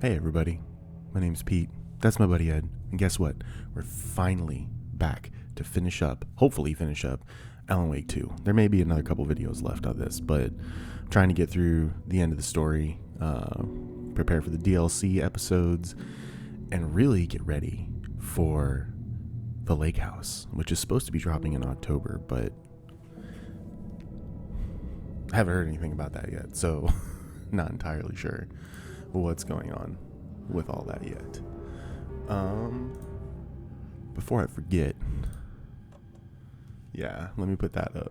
Hey everybody, my name's Pete. That's my buddy Ed. And guess what? We're finally back to hopefully finish up Alan Wake 2. There may be another couple videos left on this, but I'm trying to get through the end of the story, prepare for the DLC episodes, and really get ready for the Lake House, which is supposed to be dropping in October, but I haven't heard anything about that yet, so not entirely sure what's going on with all that yet. Before I forget, let me put that up.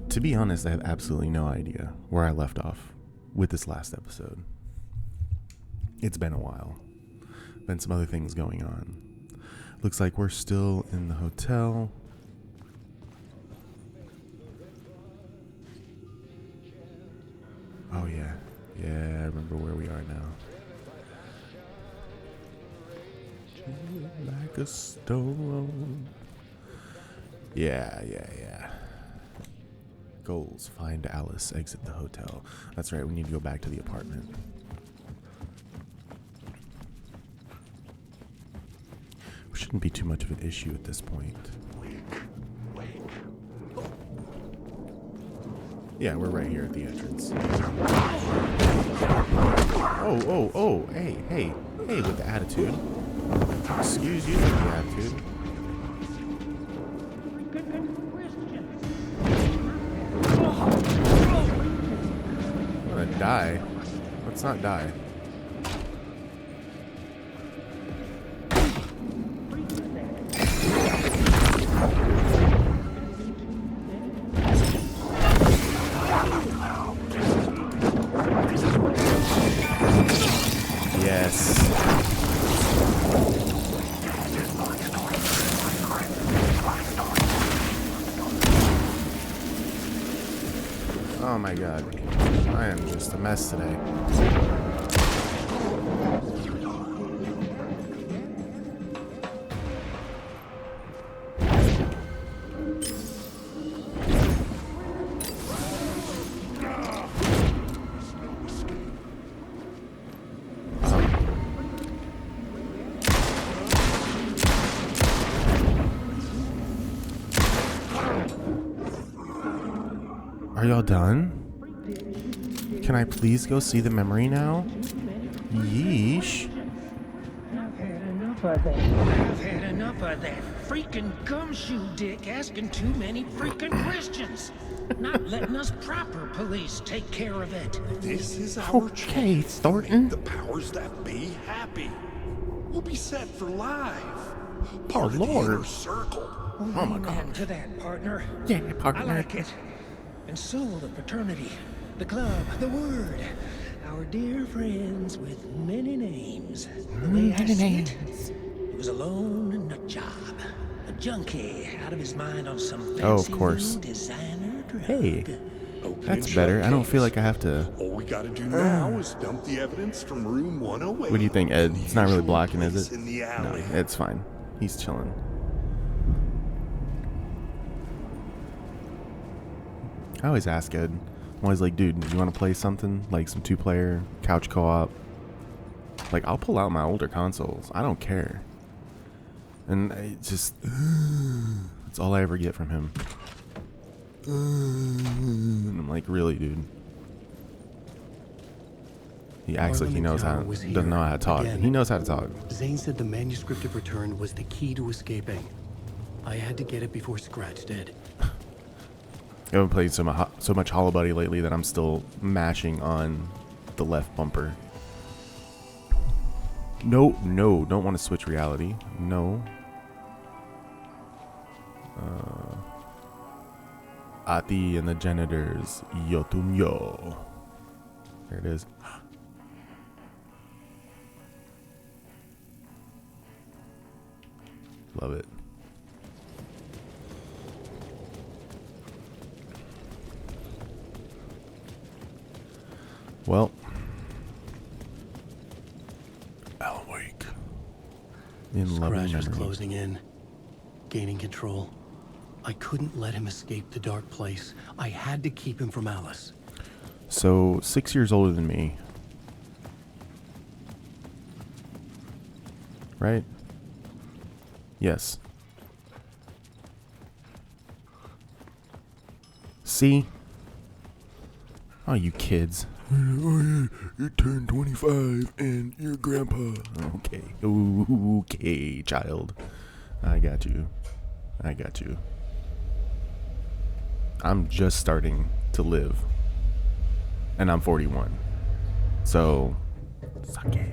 To be honest, I have absolutely no idea where I left off with this last episode. It's been a while. Been some other things going on. Looks like we're still in the hotel. Oh yeah, I remember where we are now. Like a stone. Yeah. Goals: find Alice, exit the hotel. That's right, we need to go back to the apartment. Shouldn't be too much of an issue at this point. Yeah, we're right here at the entrance. Oh, hey, with the attitude. Excuse you with the attitude. I'm gonna die. Let's not die. Yes. Oh my god. I am just a mess today. Are y'all done? Can I please go see the memory now? Yeesh. I've had enough of that freaking gumshoe dick asking too many freaking questions. Not letting us proper police take care of it. This is our Okay, chance Thornton. to make the powers that be happy. We'll be set for life. Oh, Part of the Lord. inner circle. Oh my Amen god. to that, partner. Yeah, I partner. like it. And so will the fraternity, the club, the word. Our dear friends with many names. The way I see it, he was a lone nut job. A junkie out of his mind on some fancy Oh, of course. new designer drug. Hey, Open that's and better. shut I don't feel case. like I have to... All we gotta do now is dump the evidence from room 108. What do you think, Ed? The It's not really usual blocking, is place it? in the No, alley. it's fine. He's chilling. I always ask Ed. I'm always like, dude, do you want to play something? Like some two-player couch co-op? Like, I'll pull out my older consoles. I don't care. And it just... That's all I ever get from him. And I'm like, really, dude? He acts like he knows how... Doesn't know how to talk. Again. He knows how to talk. Zane said the manuscript it returned was the key to escaping. I had to get it before Scratch did. I haven't played so much Hollow Buddy lately that I'm still mashing on the left bumper. No, don't want to switch reality. No. Ati and the Janitors, Yotunyo. There it is. Love it. Well, Alan Wake. In loving Scratch was memory. closing in, gaining control. I couldn't let him escape the dark place. I had to keep him from Alice. So, 6 years older than me. right? Yes. See? Oh, you kids. Oh, yeah, you turned 25 and you're grandpa. Okay. Okay, child. I got you. I got you. I'm just starting to live. And I'm 41. So, suck it.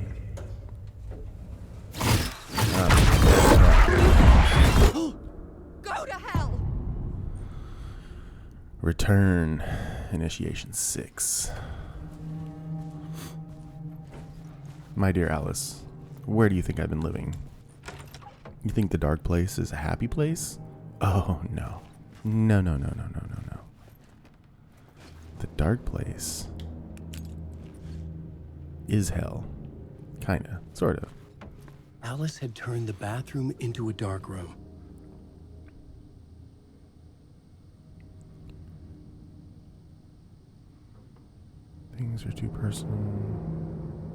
Go to hell! Return Initiation 6. My dear Alice, where do you think I've been living? You think the dark place is a happy place? Oh, no. No. The dark place is hell. Kinda. Sort of. Alice had turned the bathroom into a dark room. Things are too personal.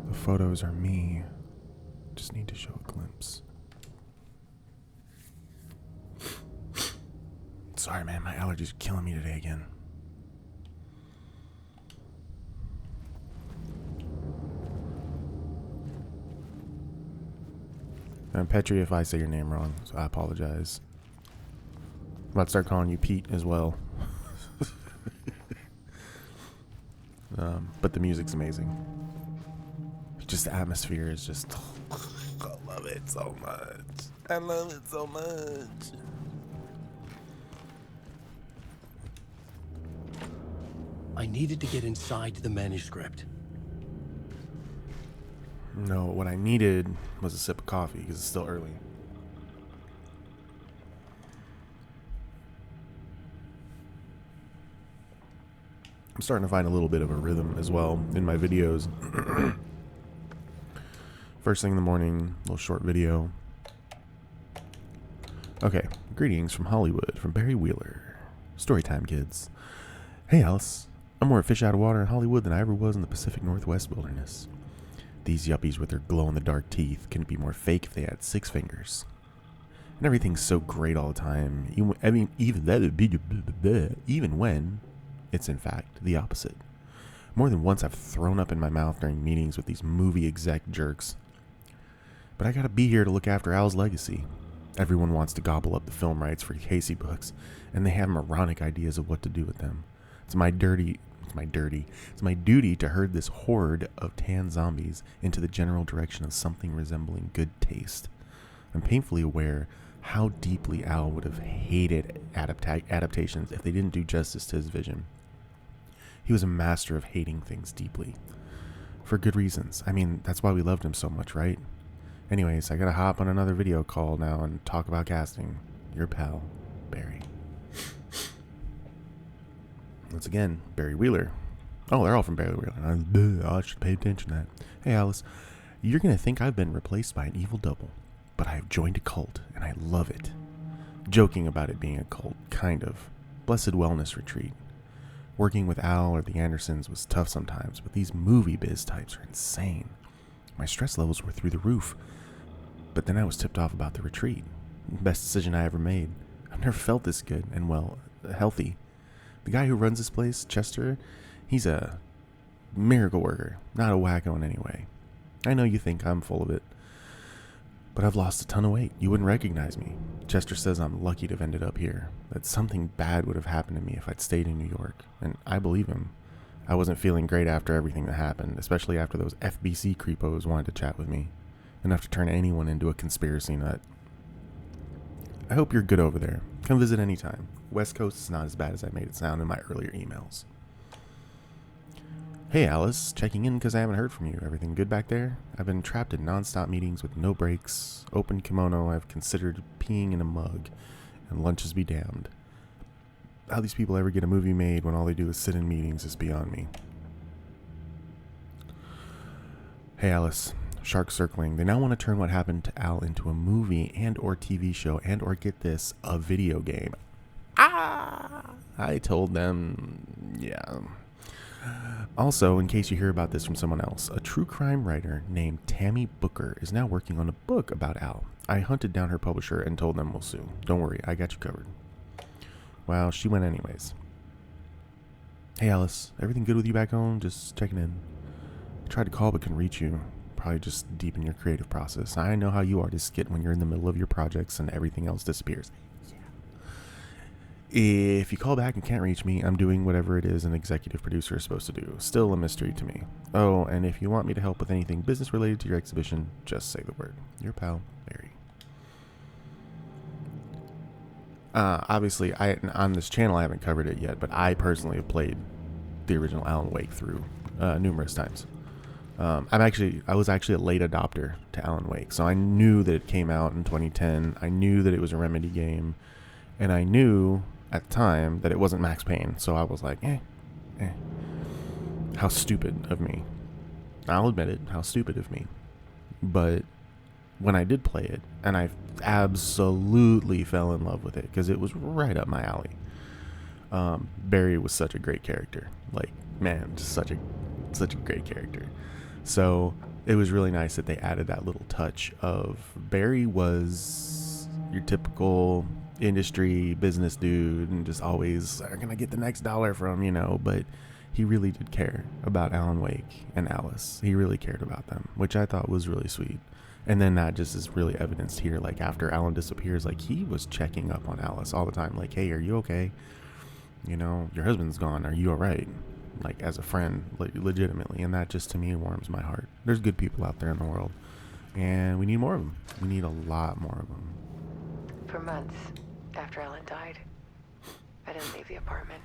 The photos are me. Just need to show a glimpse. Sorry, man. My allergies are killing me today again. I'm Petri if I say your name wrong, so I apologize. I'm about to start calling you Pete as well. But the music's amazing. Just the atmosphere is just... I love it so much. I love it so much. I needed to get inside the manuscript. No, what I needed was a sip of coffee because it's still early. I'm starting to find a little bit of a rhythm as well in my videos. First thing in the morning, little short video. Okay, greetings from Hollywood, from Barry Wheeler. Storytime, kids. Hey, Alice. I'm more a fish out of water in Hollywood than I ever was in the Pacific Northwest wilderness. These yuppies with their glow-in-the-dark teeth couldn't be more fake if they had 6 fingers. And everything's so great all the time, even when it's in fact the opposite. More than once I've thrown up in my mouth during meetings with these movie exec jerks. But I gotta be here to look after Al's legacy. Everyone wants to gobble up the film rights for Casey books, and they have moronic ideas of what to do with them. It's my duty to herd this horde of tan zombies into the general direction of something resembling good taste. I'm painfully aware how deeply Al would have hated adaptations if they didn't do justice to his vision. He was a master of hating things deeply. For good reasons. I mean, that's why we loved him so much, right? Anyways, I gotta hop on another video call now and talk about casting. Your pal, Barry. Once again, Barry Wheeler. Oh, they're all from Barry Wheeler. I should pay attention to that. Hey, Alice, you're going to think I've been replaced by an evil double, but I have joined a cult, and I love it. Joking about it being a cult, kind of. Blessed wellness retreat. Working with Al or the Andersons was tough sometimes, but these movie biz types are insane. My stress levels were through the roof, but then I was tipped off about the retreat. Best decision I ever made. I've never felt this good and, well, healthy. The guy who runs this place, Chester, he's a miracle worker, not a wacko in any way. I know you think I'm full of it, but I've lost a ton of weight. You wouldn't recognize me. Chester says I'm lucky to have ended up here, that something bad would have happened to me if I'd stayed in New York, and I believe him. I wasn't feeling great after everything that happened, especially after those FBC creepos wanted to chat with me, enough to turn anyone into a conspiracy nut. I hope you're good over there. Come visit anytime. West Coast is not as bad as I made it sound in my earlier emails. Hey Alice, checking in because I haven't heard from you. Everything good back there? I've been trapped in non-stop meetings with no breaks. Open kimono, I've considered peeing in a mug. And lunches be damned. How these people ever get a movie made when all they do is sit in meetings is beyond me. Hey Alice, shark circling. They now want to turn what happened to Al into a movie and or TV show and or, get this, a video game. I told them, yeah. Also, in case you hear about this from someone else, a true crime writer named Tammy Booker is now working on a book about Al. I hunted down her publisher and told them we'll sue. Don't worry, I got you covered. Well, she went anyways. Hey Alice, everything good with you back home? Just checking in. I tried to call but couldn't reach you. Probably just deep in your creative process. I know how you artists get when you're in the middle of your projects and everything else disappears. If you call back and can't reach me, I'm doing whatever it is an executive producer is supposed to do. Still a mystery to me. Oh, and if you want me to help with anything business related to your exhibition, just say the word. Your pal, Barry. Obviously, on this channel I haven't covered it yet, but I personally have played the original Alan Wake through numerous times. I was actually a late adopter to Alan Wake, so I knew that it came out in 2010. I knew that it was a Remedy game, and I knew at the time that it wasn't Max Payne, so I was like, how stupid of me. I'll admit it, how stupid of me. But when I did play it, and I absolutely fell in love with it, because it was right up my alley. Barry was such a great character. Like, man, just such a great character. So it was really nice that they added that little touch of Barry was your typical industry business dude and just always, where can I get the next dollar from, but he really did care about Alan Wake and Alice. He really cared about them, which I thought was really sweet. And then that just is really evidenced here. Like, after Alan disappears, like, he was checking up on Alice all the time. Like, hey, are you okay? Your husband's gone. Are you all right? Like, as a friend, legitimately. And that just, to me, warms my heart. There's good people out there in the world, and we need more of them. We need a lot more of them. For months after Ellen died, I didn't leave the apartment.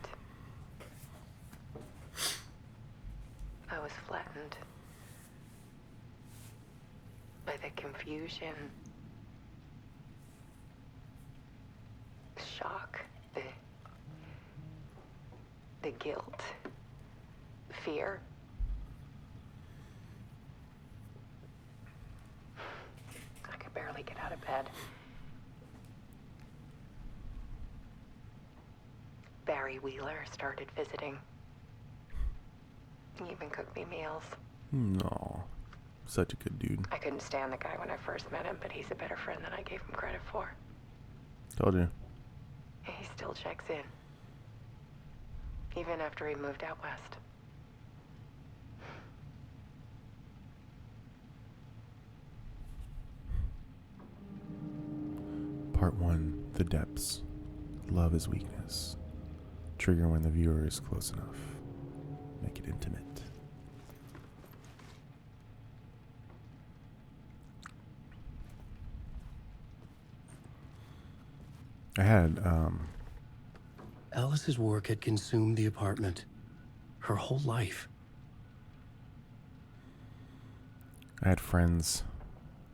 I was flattened by the confusion, shock, the guilt, fear. I could barely get out of bed. Barry Wheeler started visiting. He even cooked me meals. No, such a good dude. I couldn't stand the guy when I first met him, but he's a better friend than I gave him credit for. Told you. He still checks in, even after he moved out west. Part 1, The Depths. Love is weakness. Trigger when the viewer is close enough. Make it intimate. I had, Alice's work had consumed the apartment. Her whole life. I had friends.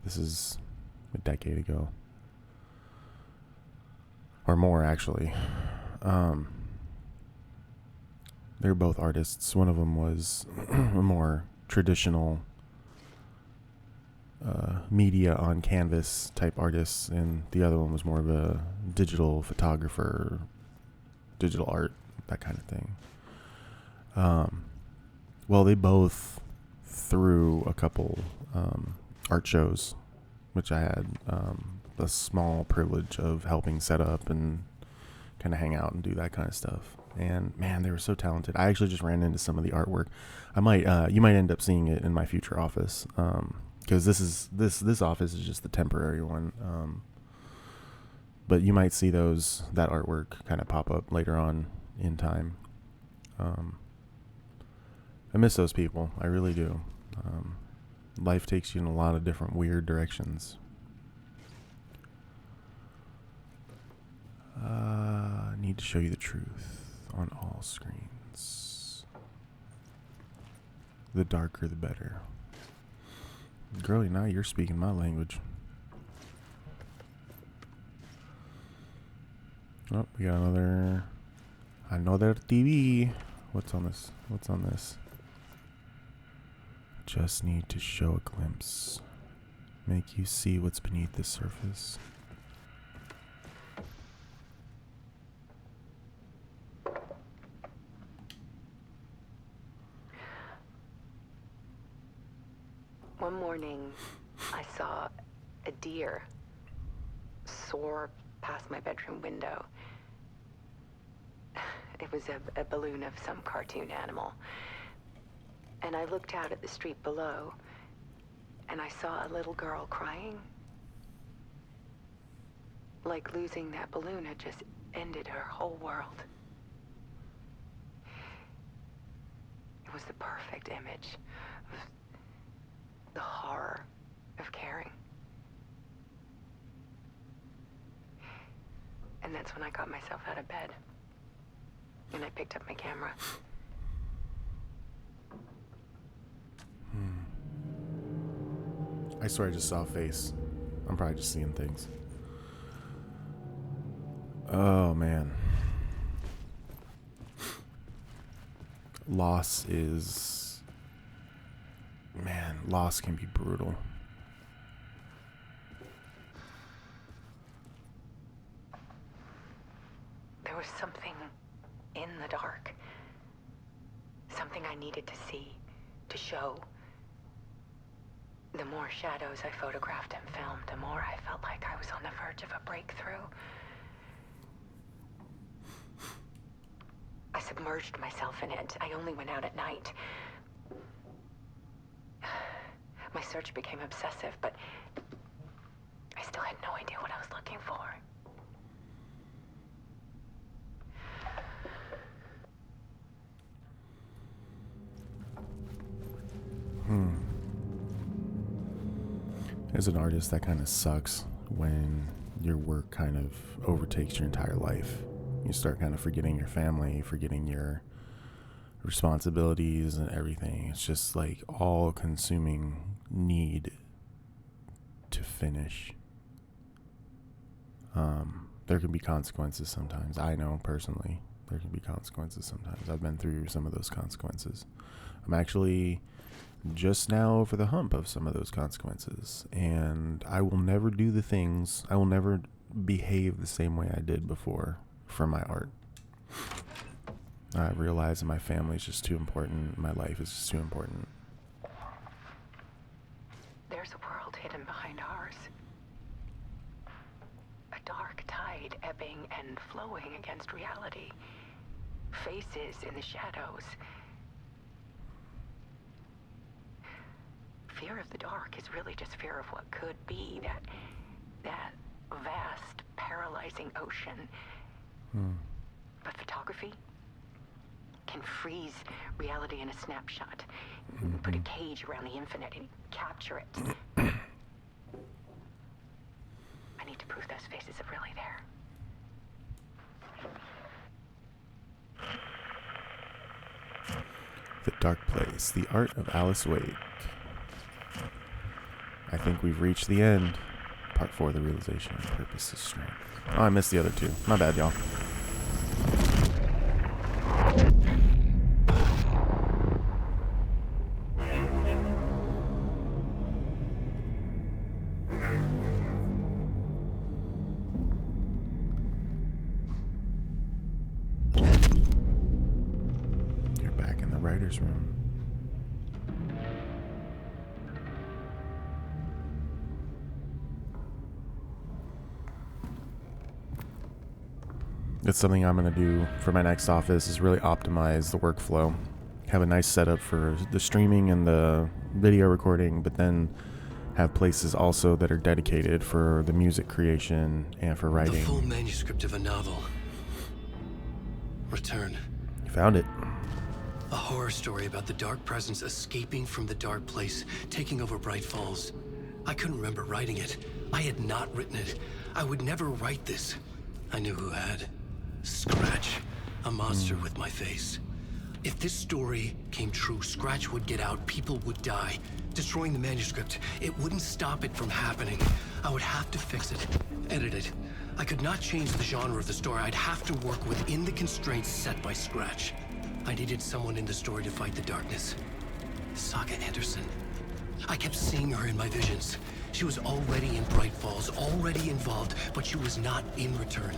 This is a decade ago. Or more, actually. They're both artists. One of them was a more traditional media on canvas type artist, and the other one was more of a digital photographer, digital art, that kind of thing. Well, they both threw a couple art shows, which I had the small privilege of helping set up and kind of hang out and do that kind of stuff. And man, they were so talented. I actually just ran into some of the artwork. I might, you might end up seeing it in my future office, because this office is just the temporary one. But you might see that artwork kind of pop up later on in time. I miss those people. I really do. Life takes you in a lot of different weird directions. I need to show you the truth on all screens. The darker, the better. Girlie, now you're speaking my language. Oh, we got another TV. What's on this? What's on this? Just need to show a glimpse. Make you see what's beneath the surface. One morning, I saw a deer soar past my bedroom window. It was a balloon of some cartoon animal. And I looked out at the street below, and I saw a little girl crying. Like losing that balloon had just ended her whole world. It was the perfect image of the horror of caring. And that's when I got myself out of bed. And I picked up my camera. I swear I just saw a face. I'm probably just seeing things. Oh, man. Loss can be brutal. There was something in the dark. Something I needed to see, to show. The more shadows I photographed and filmed, the more I felt like I was on the verge of a breakthrough. I submerged myself in it. I only went out at night. My search became obsessive, but I still had no idea what I was looking for. As an artist, that kind of sucks when your work kind of overtakes your entire life. You start kind of forgetting your family, forgetting your responsibilities and everything. It's just like all-consuming need to finish. There can be consequences sometimes. I know personally there can be consequences sometimes. I've been through some of those consequences. I'm actually just now over the hump of some of those consequences, and I will never do the things, I will never behave the same way I did before for my art. I realize that my family is just too important, my life is just too important. There's a world hidden behind ours. A dark tide ebbing and flowing against reality. Faces in the shadows. Fear of the dark is really just fear of what could be, that vast, paralyzing ocean. But photography can freeze reality in a snapshot. Put a cage around the infinite and capture it. I need to prove those faces are really there. The Dark Place, the art of Alice Wade. I think we've reached the end. Part 4, the realization of purpose is strength. Oh, I missed the other two. My bad, y'all. You're back in the writer's room. It's something I'm going to do for my next office, is really optimize the workflow. Have a nice setup for the streaming and the video recording, but then have places also that are dedicated for the music creation and for writing. The full manuscript of a novel. Return. You found it. A horror story about the dark presence escaping from the dark place, taking over Bright Falls. I couldn't remember writing it. I had not written it. I would never write this. I knew who had. Scratch. A monster with my face. If this story came true, Scratch would get out, people would die. Destroying the manuscript, it wouldn't stop it from happening. I would have to fix it, edit it. I could not change the genre of the story. I'd have to work within the constraints set by Scratch. I needed someone in the story to fight the darkness. Saga Anderson. I kept seeing her in my visions. She was already in Bright Falls, already involved, but she was not in Return.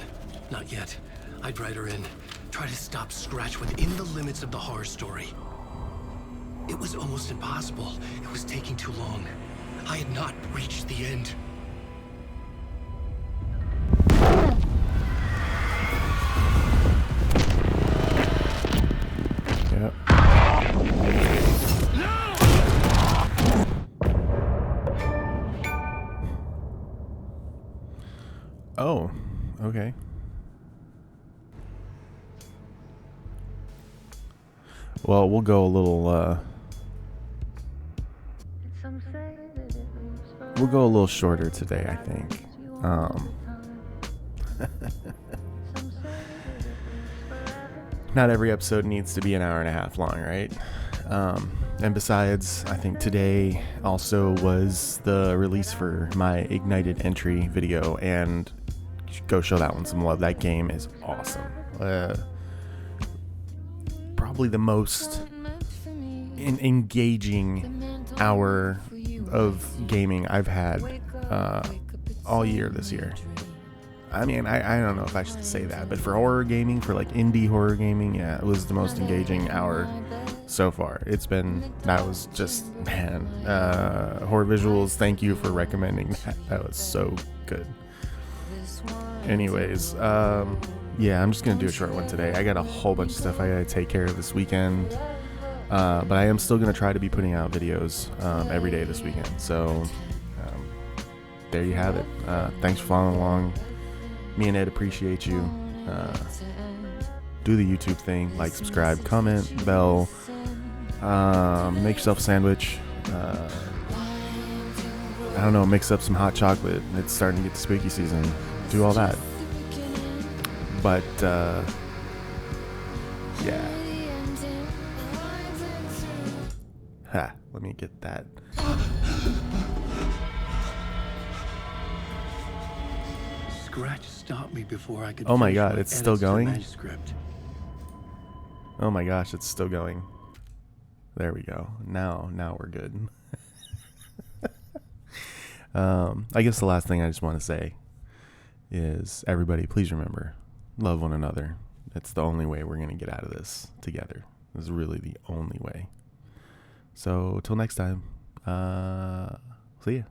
Not yet. I'd write her in, try to stop Scratch within the limits of the horror story. It It was almost impossible. It was taking too long. I had not reached the end. Yep. Oh, okay. Well, we'll go a little, we'll go a little shorter today, I think. Not every episode needs to be an hour and a half long, right? And besides, I think today also was the release for my Ignited Entry video, and go show that one some love. That game is awesome. Probably the most engaging hour of gaming I've had all year this year. I mean, I don't know if I should say that, but for horror gaming, for like indie horror gaming, yeah, it was the most engaging hour so far. That was just, man, Horror Visuals, thank you for recommending that. That was so good. Anyways, yeah, I'm just going to do a short one today. I got a whole bunch of stuff I got to take care of this weekend. But I am still going to try to be putting out videos every day this weekend. So there you have it. Thanks for following along. Me and Ed appreciate you. Do the YouTube thing. Like, subscribe, comment, bell. Make yourself a sandwich. I don't know, mix up some hot chocolate. It's starting to get to spooky season. Do all that. But yeah. Ha, let me get that. Scratch stopped me before I could. Oh my finish God, it's still edits to the going? manuscript. Oh my gosh, it's still going. There we go. Now we're good. I guess the last thing I just want to say is, everybody, please remember, love one another. It's the only way we're going to get out of this together. It's really the only way. So, till next time, see ya.